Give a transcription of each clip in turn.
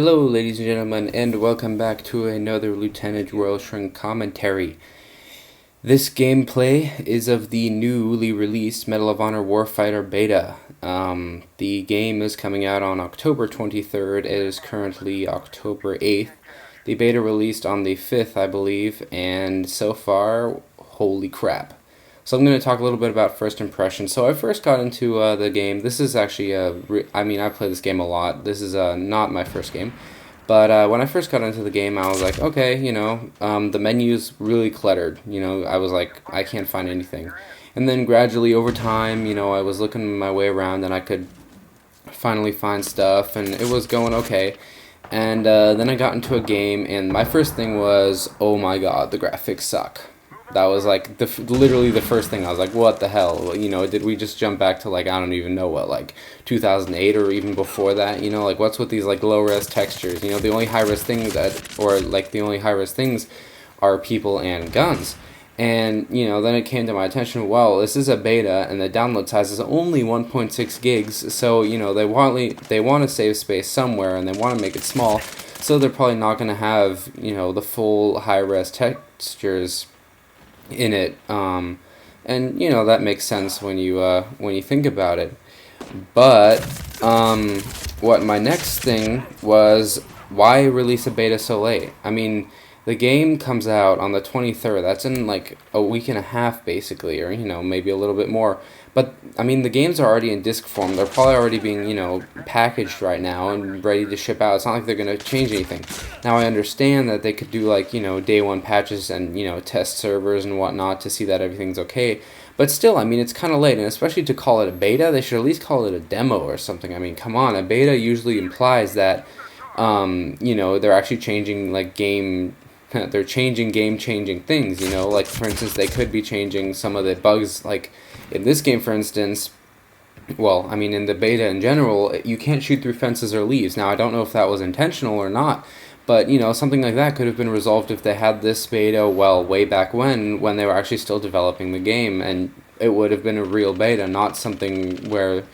Hello ladies and gentlemen, and welcome back to another Lieutenant Royal Shrink commentary. This gameplay is of the newly released Medal of Honor Warfighter beta. The game is coming out on October 23rd, it is currently October 8th. The beta released on the 5th, I believe, and so far, holy crap. So I'm going to talk a little bit about first impressions. So I first got into the game. This is actually I've played this game a lot. This is not my first game. But when I first got into the game, I was like, okay, the menu's really cluttered. I was like, I can't find anything. And then gradually over time, I was looking my way around and I could finally find stuff and it was going okay. And then I got into a game and my first thing was, oh my god, the graphics suck. That was like literally the first thing. I was like, what the hell? Did we just jump back to I don't even know what, 2008 or even before that? What's with these low-res textures? The only high-res things the only high-res things are people and guns. And, then it came to my attention, well, this is a beta and the download size is only 1.6 gigs. So, they want to save space somewhere and they want to make it small. So they're probably not going to have, the full high-res textures in it, and that makes sense when you think about it. But what my next thing was, why release a beta so late? I mean, the game comes out on the 23rd. That's in a week and a half basically, or maybe a little bit more. But I mean, the games are already in disc form. They're probably already being packaged right now and ready to ship out. It's not like they're going to change anything. Now I understand that they could do day one patches and test servers and whatnot to see that everything's okay. But still, I mean, it's kind of late, and especially to call it a beta, they should at least call it a demo or something. I mean, come on, a beta usually implies that they're actually changing they're changing game-changing things, for instance, they could be changing some of the bugs, in this game, for instance. Well, I mean, in the beta in general, you can't shoot through fences or leaves. Now, I don't know if that was intentional or not, but, something like that could have been resolved if they had this beta, well, way back when they were actually still developing the game, and it would have been a real beta, not something where,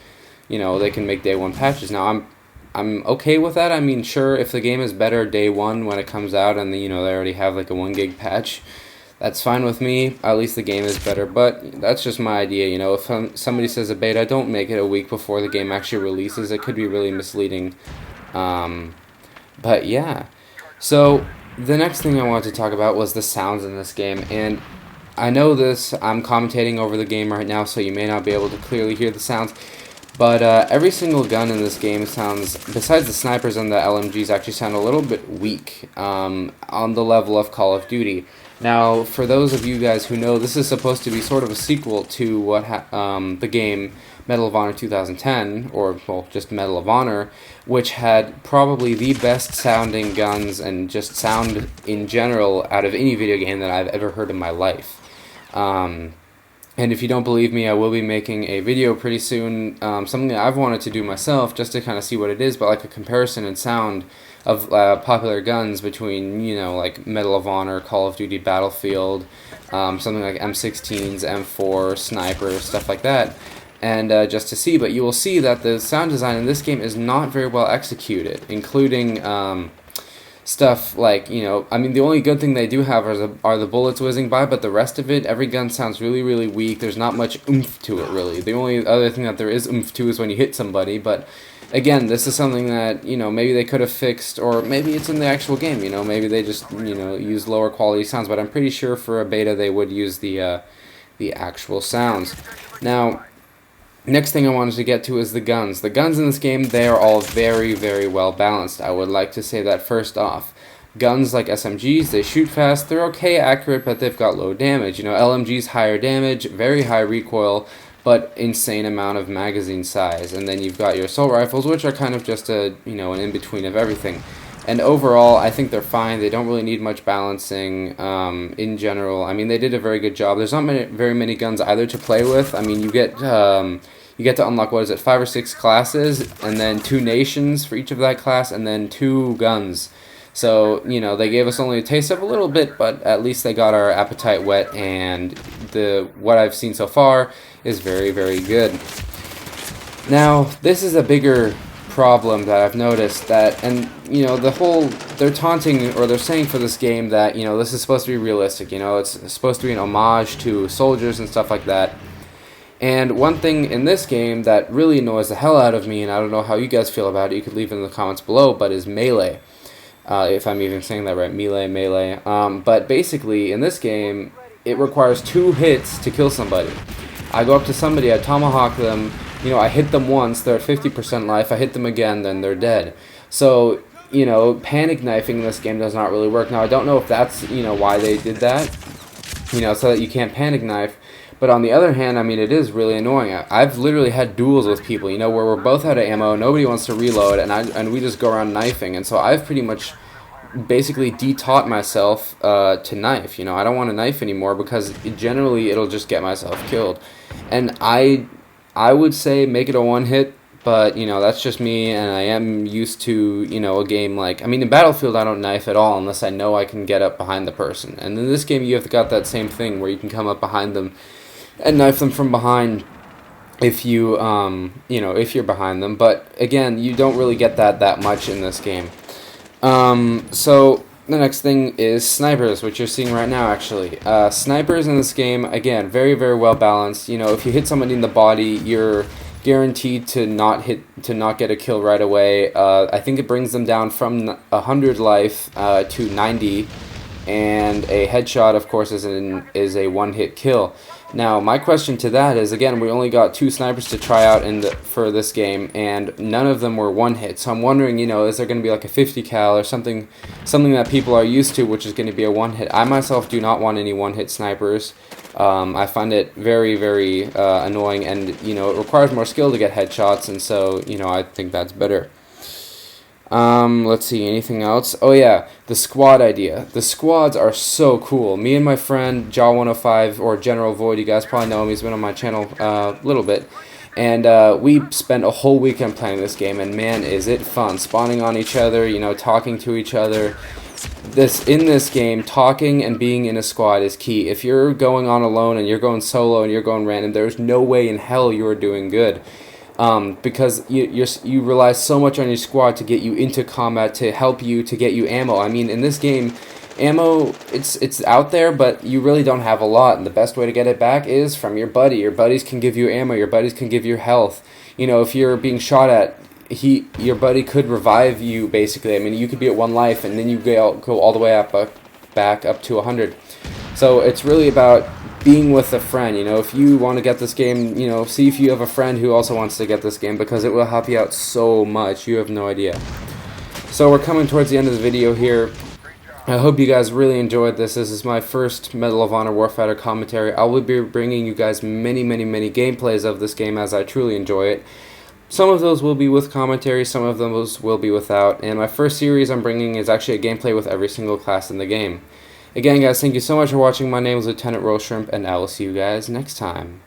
they can make day one patches. Now, I'm okay with that. I mean, sure, if the game is better day one when it comes out and they already have a 1 gig patch, that's fine with me. At least the game is better, but that's just my idea. If somebody says a beta, don't make it a week before the game actually releases. It could be really misleading. But yeah. So the next thing I wanted to talk about was the sounds in this game, and I know I'm commentating over the game right now, so you may not be able to clearly hear the sounds. But every single gun in this game sounds, besides the snipers and the LMGs, actually sound a little bit weak on the level of Call of Duty. Now, for those of you guys who know, this is supposed to be sort of a sequel to the game Medal of Honor 2010, or, well, just Medal of Honor, which had probably the best sounding guns and just sound in general out of any video game that I've ever heard in my life. And if you don't believe me, I will be making a video pretty soon, something that I've wanted to do myself, just to kind of see what it is, but a comparison in sound of popular guns between, Medal of Honor, Call of Duty, Battlefield, something like M16s, M4, Sniper, stuff like that, and just to see. But you will see that the sound design in this game is not very well executed, including stuff I mean, the only good thing they do have are the bullets whizzing by, but the rest of it, every gun sounds really, really weak. There's not much oomph to it, really. The only other thing that there is oomph to is when you hit somebody, but again, this is something that, maybe they could have fixed, or maybe it's in the actual game, maybe they just, use lower quality sounds, but I'm pretty sure for a beta they would use the actual sounds. Now, next thing I wanted to get to is the guns. The guns in this game, they are all very, very well balanced. I would like to say that first off. Guns like SMGs, they shoot fast, they're okay accurate, but they've got low damage. LMGs, higher damage, very high recoil, but insane amount of magazine size. And then you've got your assault rifles, which are kind of just an in-between of everything. And overall, I think they're fine. They don't really need much balancing in general. I mean, they did a very good job. There's not very many guns either to play with. I mean, you get to unlock, 5 or 6 classes, and then 2 nations for each of that class, and then 2 guns. So, they gave us only a taste of a little bit, but at least they got our appetite whet, and what I've seen so far is very, very good. Now, this is a bigger problem that I've noticed that, and you know, they're taunting, or they're saying for this game that, you know, this is supposed to be realistic, you know, it's supposed to be an homage to soldiers and stuff like that. And one thing in this game that really annoys the hell out of me, and I don't know how you guys feel about it, you could leave it in the comments below, but is melee. If I'm even saying that right, melee. But basically, in this game, it requires 2 hits to kill somebody. I go up to somebody, I tomahawk them, you know, I hit them once, they're at 50% life, I hit them again, then they're dead. So, you know, panic knifing in this game does not really work. Now, I don't know if that's, you know, why they did that, you know, so that you can't panic knife. But on the other hand, I mean, it is really annoying. I've literally had duels with people, you know, where we're both out of ammo, nobody wants to reload, and we just go around knifing. And so I've pretty much basically de-taught myself to knife. You know, I don't want to knife anymore because generally it'll just get myself killed. And I would say make it a one-hit, but, you know, that's just me, and I am used to, you know, a game like, I mean, in Battlefield I don't knife at all unless I know I can get up behind the person. And in this game you have got that same thing where you can come up behind them and knife them from behind if you, you know, if you're behind them. But again, you don't really get that much in this game. So the next thing is snipers, which you're seeing right now, actually. Snipers in this game, again, very, very well balanced. You know, if you hit somebody in the body, you're guaranteed to not get a kill right away. I think it brings them down from 100 life to 90, and a headshot, of course, is a one-hit kill. Now, my question to that is, again, we only got 2 snipers to try out for this game, and none of them were one-hit. So I'm wondering, you know, is there going to be like a 50 cal or something that people are used to, which is going to be a one-hit? I myself do not want any one-hit snipers. I find it very, very annoying, and, you know, it requires more skill to get headshots, and so, you know, I think that's better. Let's see, anything else? Oh yeah, the squad idea. The squads are so cool. Me and my friend Jaw105, or General Void, you guys probably know him, he's been on my channel a little bit, and we spent a whole weekend playing this game, and man, is it fun. Spawning on each other, you know, talking to each other. In this game, talking and being in a squad is key. If you're going on alone and you're going solo and you're going random, there's no way in hell you're doing good. Because you rely so much on your squad to get you into combat, to help you, to get you ammo. I mean, in this game, ammo, it's out there, but you really don't have a lot, and the best way to get it back is from your buddy. Your buddies can give you ammo, your buddies can give you health. You know, if you're being shot at, your buddy could revive you, basically. I mean, you could be at 1 life, and then you go all the way back up to 100. So it's really about being with a friend. You know, if you want to get this game, you know, see if you have a friend who also wants to get this game, because it will help you out so much. You have no idea. So we're coming towards the end of the video here. I hope you guys really enjoyed this. This is my first Medal of Honor Warfighter commentary. I will be bringing you guys many gameplays of this game as I truly enjoy it. Some of those will be with commentary, some of those will be without, and my first series I'm bringing is actually a gameplay with every single class in the game. Again, guys, thank you so much for watching. My name is Lieutenant Rollshrimp, and I will see you guys next time.